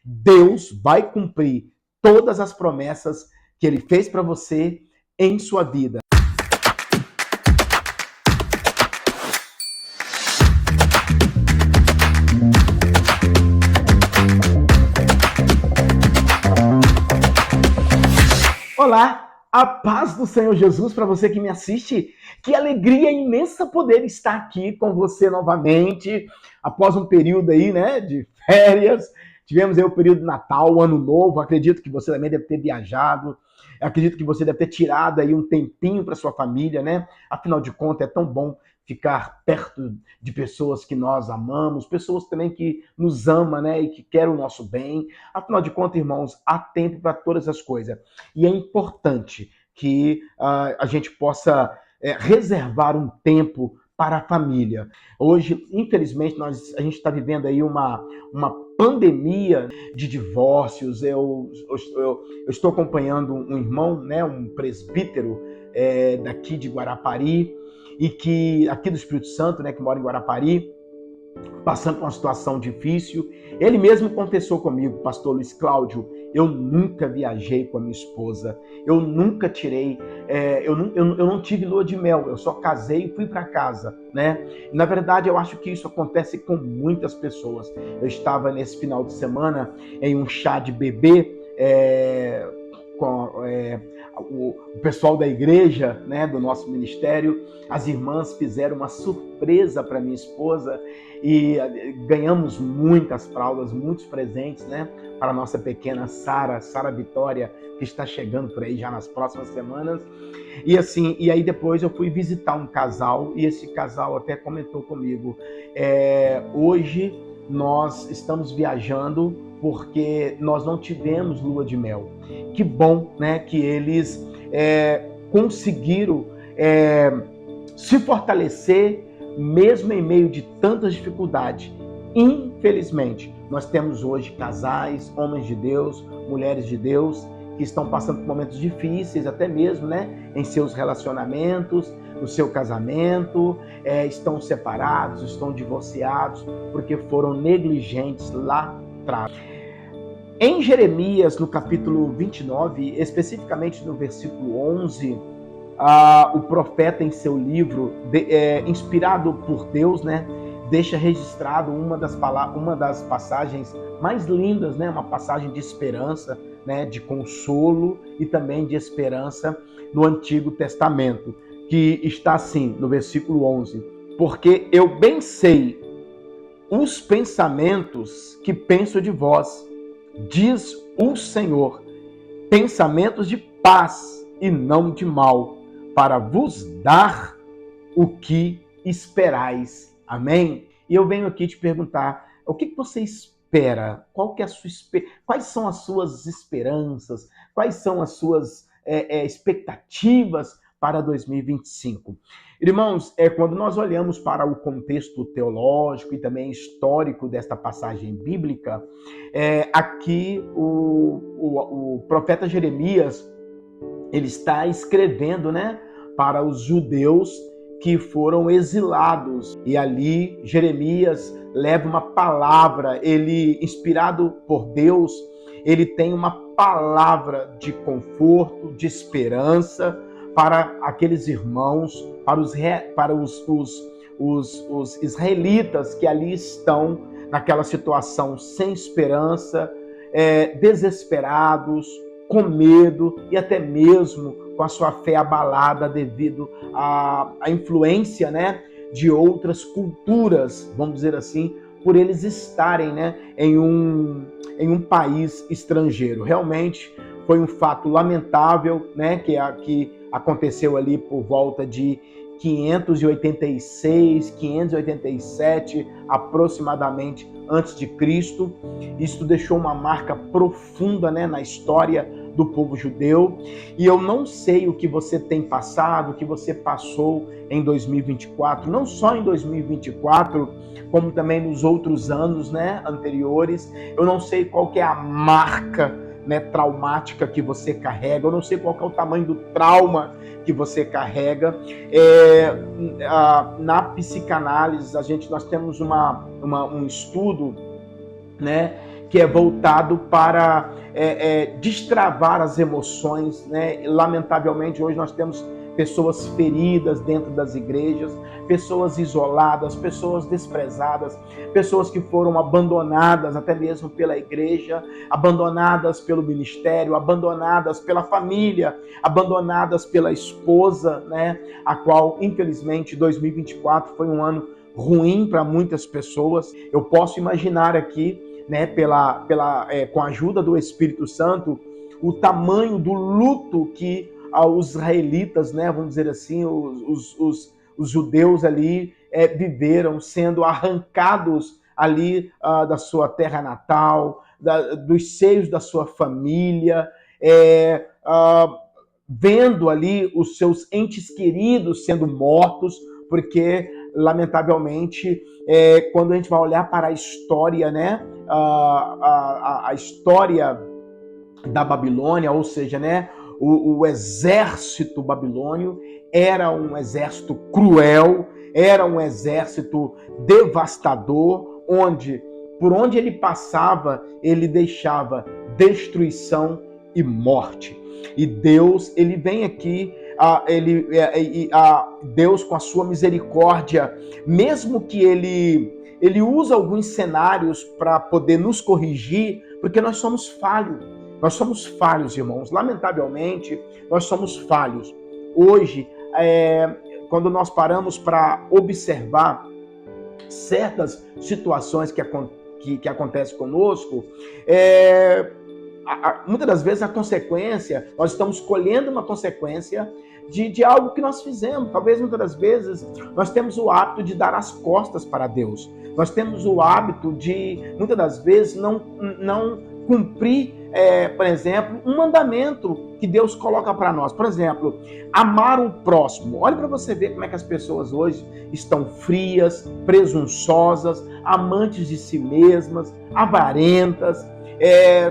Deus vai cumprir todas as promessas que Ele fez para você em sua vida. Olá, a paz do Senhor Jesus para você que me assiste. Que alegria imensa poder estar aqui com você novamente, após um período aí, né, de férias. Tivemos aí o período de Natal, Ano Novo. Acredito que você também deve ter viajado. Acredito que você deve ter tirado aí um tempinho para sua família, né? Afinal de contas, é tão bom ficar perto de pessoas que nós amamos, pessoas também que nos amam, né, e que querem o nosso bem. Afinal de contas, irmãos, há tempo para todas as coisas. E é importante que a gente possa reservar um tempo para a família. Hoje, infelizmente, a gente está vivendo aí uma pandemia de divórcios. Eu estou acompanhando um irmão, né, um presbítero daqui de Guarapari, e que aqui do Espírito Santo, né, que mora em Guarapari, passando por uma situação difícil. Ele mesmo confessou comigo, pastor Luiz Cláudio, eu nunca viajei com a minha esposa, eu nunca tirei, eu não tive lua de mel, eu só casei e fui para casa, né? E, na verdade, eu acho que isso acontece com muitas pessoas. Eu estava nesse final de semana em um chá de bebê, com o pessoal da igreja, né, do nosso ministério. As irmãs fizeram uma surpresa para minha esposa e ganhamos muitas fraldas, muitos presentes, né, para a nossa pequena Sara Vitória, que está chegando por aí já nas próximas semanas. E assim, e aí depois eu fui visitar um casal, e esse casal até comentou comigo, hoje nós estamos viajando porque nós não tivemos lua de mel. Que bom, né, que eles conseguiram se fortalecer mesmo em meio de tantas dificuldades. Infelizmente, nós temos hoje casais, homens de Deus, mulheres de Deus, que estão passando por momentos difíceis, até mesmo, né, em seus relacionamentos, no seu casamento, estão separados, estão divorciados, porque foram negligentes lá atrás. Em Jeremias, no capítulo 29, especificamente no versículo 11, o profeta, em seu livro, inspirado por Deus, né, deixa registrado uma das passagens mais lindas, né, uma passagem de esperança, né, de consolo e também de esperança no Antigo Testamento, que está assim, no versículo 11: porque eu bem sei os pensamentos que penso de vós, diz o Senhor, pensamentos de paz e não de mal, para vos dar o que esperais. Amém? E eu venho aqui te perguntar, o que você espera? Quais são as suas esperanças? Quais são as suas expectativas para 2025? Irmãos, quando nós olhamos para o contexto teológico e também histórico desta passagem bíblica, aqui o profeta Jeremias, ele está escrevendo, né, para os judeus que foram exilados. E ali Jeremias leva uma palavra, ele, inspirado por Deus, ele tem uma palavra de conforto, de esperança para aqueles irmãos, para os israelitas que ali estão naquela situação sem esperança, desesperados, com medo e até mesmo com a sua fé abalada devido à influência, né, de outras culturas, vamos dizer assim, por eles estarem, né, em um país estrangeiro. Realmente foi um fato lamentável, né, que aconteceu ali por volta de 586, 587 aproximadamente antes de Cristo. Isso deixou uma marca profunda, né, na história do povo judeu. E eu não sei o que você tem passado, o que você passou em 2024, não só em 2024, como também nos outros anos, né, anteriores. Eu não sei qual que é a marca, né, traumática que você carrega, eu não sei qual que é o tamanho do trauma que você carrega. Na psicanálise, nós temos um estudo, né, que é voltado para destravar as emoções, né? Lamentavelmente, hoje nós temos pessoas feridas dentro das igrejas, pessoas isoladas, pessoas desprezadas, pessoas que foram abandonadas até mesmo pela igreja, abandonadas pelo ministério, abandonadas pela família, abandonadas pela esposa, né? A qual, infelizmente, 2024 foi um ano ruim para muitas pessoas. Eu posso imaginar aqui, né, com a ajuda do Espírito Santo, o tamanho do luto que os israelitas, né, vamos dizer assim, os judeus ali viveram, sendo arrancados ali da sua terra natal, dos seios da sua família, vendo ali os seus entes queridos sendo mortos, porque, lamentavelmente, quando a gente vai olhar para a história, né, a história da Babilônia, ou seja, né, o exército babilônio era um exército cruel, era um exército devastador, por onde ele passava, ele deixava destruição e morte. E Deus, ele vem aqui, Deus com a sua misericórdia, mesmo que ele usa alguns cenários para poder nos corrigir, porque nós somos falhos. Nós somos falhos, irmãos. Lamentavelmente, nós somos falhos. Hoje, quando nós paramos para observar certas situações que acontecem conosco, muitas das vezes a consequência, nós estamos colhendo uma consequência de algo que nós fizemos. Talvez muitas das vezes nós temos o hábito de dar as costas para Deus. Nós temos o hábito de, muitas das vezes, não cumprir, por exemplo, um mandamento que Deus coloca para nós. Por exemplo, amar o próximo. Olha para você ver como é que as pessoas hoje estão frias, presunçosas, amantes de si mesmas, avarentas.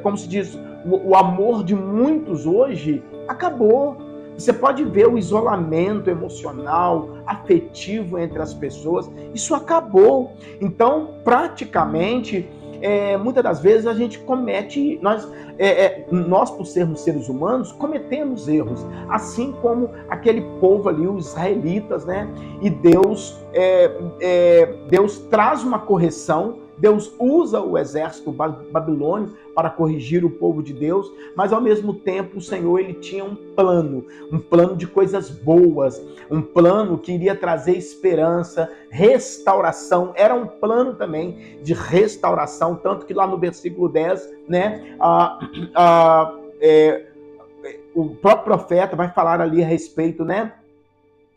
Como se diz, o amor de muitos hoje acabou. Você pode ver o isolamento emocional, afetivo entre as pessoas. Isso acabou. Então, praticamente, muitas das vezes a gente comete, nós por sermos seres humanos, cometemos erros, assim como aquele povo ali, os israelitas, né? E Deus traz uma correção, Deus usa o exército babilônio para corrigir o povo de Deus, mas ao mesmo tempo o Senhor, ele tinha um plano de coisas boas, um plano que iria trazer esperança, restauração. Era um plano também de restauração, tanto que lá no versículo 10, né, o próprio profeta vai falar ali a respeito, né,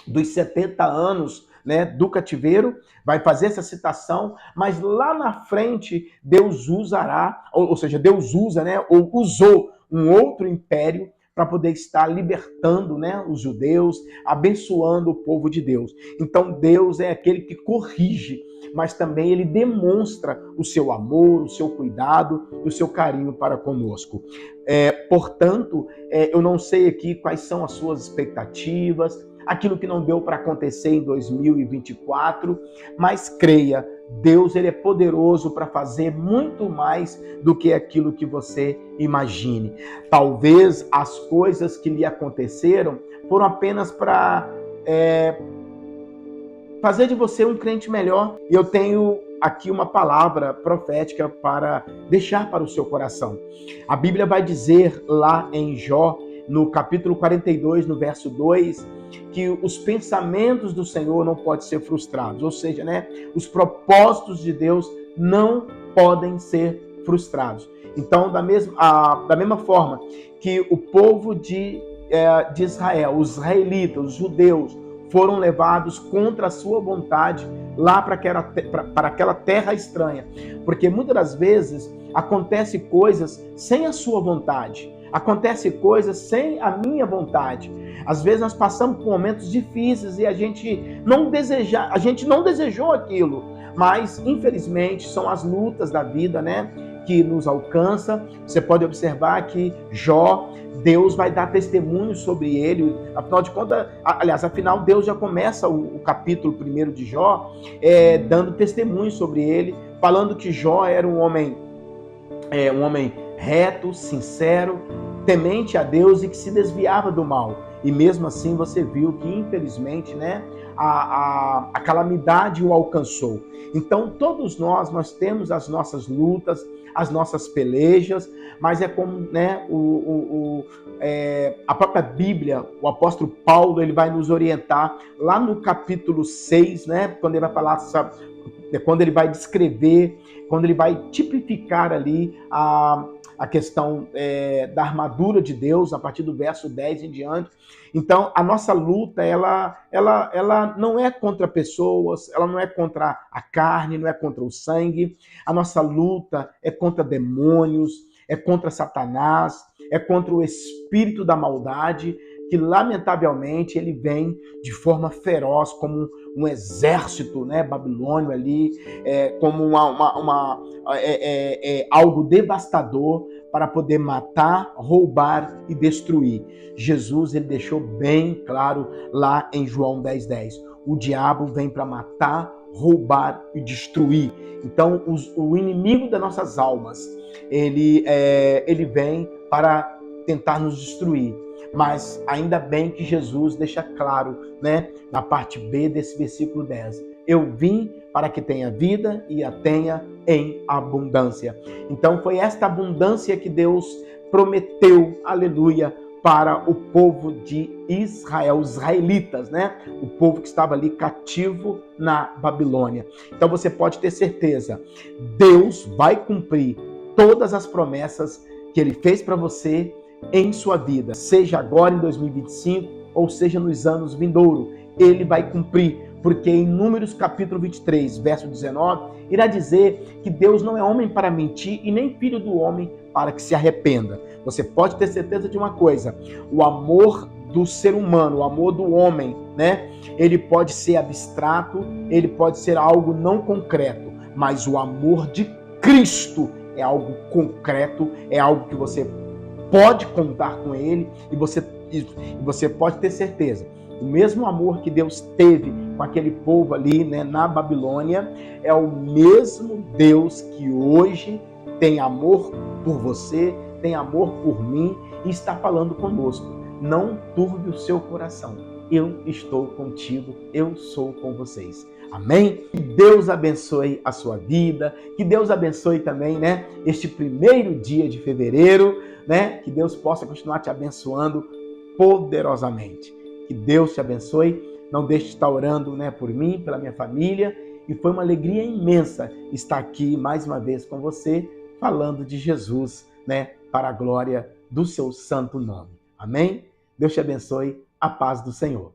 dos 70 anos, né, do cativeiro, vai fazer essa citação, mas lá na frente Deus usará, ou seja, Deus usa, né, ou usou um outro império para poder estar libertando, né, os judeus, abençoando o povo de Deus. Então Deus é aquele que corrige, mas também ele demonstra o seu amor, o seu cuidado, o seu carinho para conosco. Portanto, eu não sei aqui quais são as suas expectativas, aquilo que não deu para acontecer em 2024, mas creia, Deus, ele é poderoso para fazer muito mais do que aquilo que você imagine. Talvez as coisas que lhe aconteceram foram apenas para fazer de você um crente melhor. E eu tenho aqui uma palavra profética para deixar para o seu coração. A Bíblia vai dizer lá em Jó, no capítulo 42, no verso 2, que os pensamentos do Senhor não podem ser frustrados. Ou seja, né, os propósitos de Deus não podem ser frustrados. Então, da mesma forma que o povo de Israel, os israelitas, os judeus, foram levados contra a sua vontade lá para aquela terra estranha. Porque muitas das vezes acontecem coisas sem a sua vontade. Acontece coisas sem a minha vontade. Às vezes nós passamos por momentos difíceis e a gente não desejou aquilo, mas infelizmente são as lutas da vida, né, que nos alcançam. Você pode observar que Jó, Deus vai dar testemunho sobre ele. Afinal de contas, afinal Deus já começa o capítulo 1 de Jó dando testemunho sobre ele, falando que Jó era um homem um homem reto, sincero, temente a Deus e que se desviava do mal. E mesmo assim você viu que, infelizmente, né, a calamidade o alcançou. Então, todos nós temos as nossas lutas, as nossas pelejas, mas é como, né, a própria Bíblia, o apóstolo Paulo, ele vai nos orientar lá no capítulo 6, né, quando ele vai falar, quando ele vai descrever, quando ele vai tipificar ali a questão da armadura de Deus, a partir do verso 10 em diante. Então, a nossa luta, ela não é contra pessoas, ela não é contra a carne, não é contra o sangue. A nossa luta é contra demônios, é contra Satanás, é contra o espírito da maldade, que lamentavelmente ele vem de forma feroz, como um exército, né, babilônio ali, como algo devastador para poder matar, roubar e destruir. Jesus, ele deixou bem claro lá em João 10:10. O diabo vem para matar, roubar e destruir. Então, o inimigo das nossas almas, ele vem para tentar nos destruir. Mas ainda bem que Jesus deixa claro, né, na parte B desse versículo 10. Eu vim para que tenha vida e a tenha em abundância. Então foi esta abundância que Deus prometeu, aleluia, para o povo de Israel, os israelitas, né? O povo que estava ali cativo na Babilônia. Então você pode ter certeza, Deus vai cumprir todas as promessas que ele fez para você em sua vida, seja agora em 2025 ou seja nos anos vindouros. Ele vai cumprir, porque em Números capítulo 23, verso 19, irá dizer que Deus não é homem para mentir e nem filho do homem para que se arrependa. Você pode ter certeza de uma coisa, o amor do ser humano, o amor do homem, né? Ele pode ser abstrato, ele pode ser algo não concreto, mas o amor de Cristo é algo concreto, é algo que você pode contar com ele e você pode ter certeza. O mesmo amor que Deus teve com aquele povo ali, né, na Babilônia, é o mesmo Deus que hoje tem amor por você, tem amor por mim e está falando conosco. Não turbe o seu coração. Eu estou contigo, eu sou com vocês. Amém? Que Deus abençoe a sua vida, que Deus abençoe também, né, este primeiro dia de fevereiro, né, que Deus possa continuar te abençoando poderosamente. Que Deus te abençoe. Não deixe de estar orando, né, por mim, pela minha família. E foi uma alegria imensa estar aqui mais uma vez com você, falando de Jesus, né, para a glória do seu santo nome. Amém? Deus te abençoe. A paz do Senhor.